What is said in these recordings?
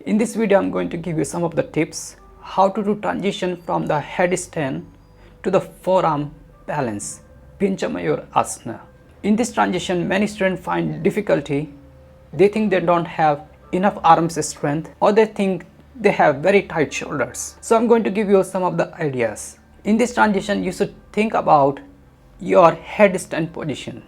In this video, I'm going to give you some of the tips how to do transition from the headstand to the forearm balance, Pincha Mayurasana. In this transition, many students find difficulty. They think they don't have enough arms strength, or they think they have very tight shoulders. So I'm going to give you some of the ideas. In this transition, you should think about your headstand position.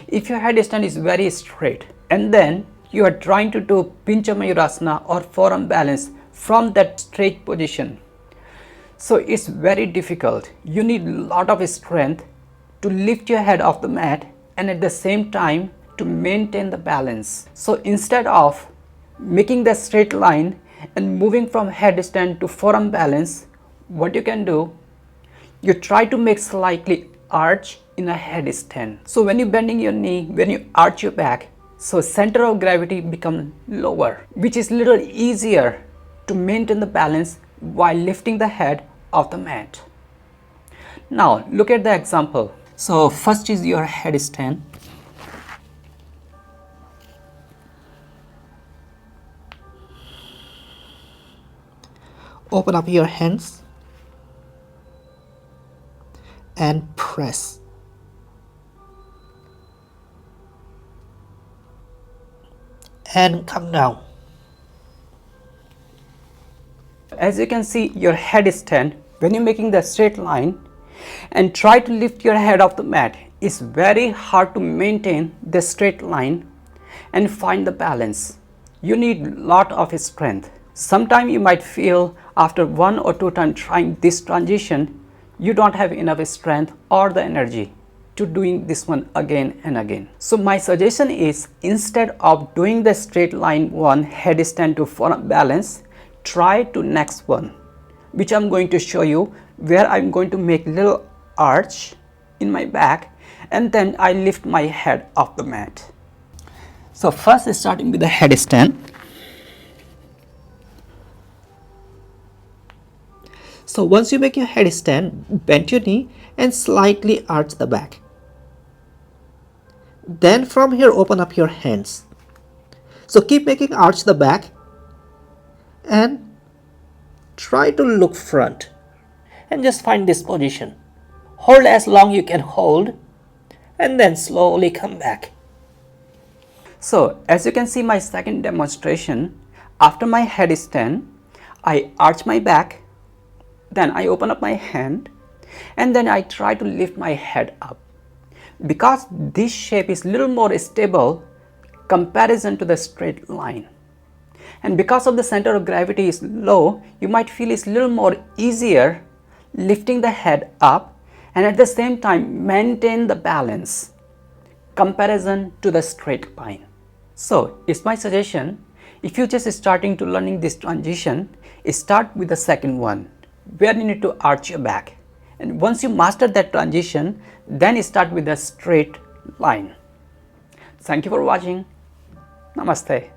If your headstand is very straight and then you are trying to do Pincha Mayurasana or forearm balance from that straight position, so it's very difficult. You need a lot of strength to lift your head off the mat and at the same time to maintain the balance. So instead of making the straight line and moving from headstand to forearm balance, what you can do, you try to make slightly arch in a headstand. So when you're bending your knee, when you arch your back, so center of gravity becomes lower, which is little easier to maintain the balance while lifting the head off the mat. Now look at the example. So first is your headstand. Open up your hands and press. And come down. As you can see, your headstand, when you're making the straight line and try to lift your head off the mat, it's very hard to maintain the straight line and find the balance. You need a lot of strength. Sometimes you might feel after 1 or 2 times trying this transition, you don't have enough strength or the energy to doing this one again and again. So my suggestion is, instead of doing the straight line one headstand to forearm balance, try to next one, which I'm going to show you, where I'm going to make little arch in my back and then I lift my head off the mat. So first starting with the headstand. So once you make your headstand, bend your knee and slightly arch the back. Then from here open up your hands. So keep making arch the back and try to look front and just find this position. Hold as long you can hold and then slowly come back. So as you can see, my second demonstration, after my headstand, I arch my back, then I open up my hand and then I try to lift my head up. Because this shape is little more stable comparison to the straight line, and because of the center of gravity is low, you might feel it's little more easier lifting the head up and at the same time maintain the balance comparison to the straight line. So it's my suggestion, if you just starting to learning this transition, start with the second one where you need to arch your back, and once you master that transition, then start with a straight line. Thank you for watching. Namaste.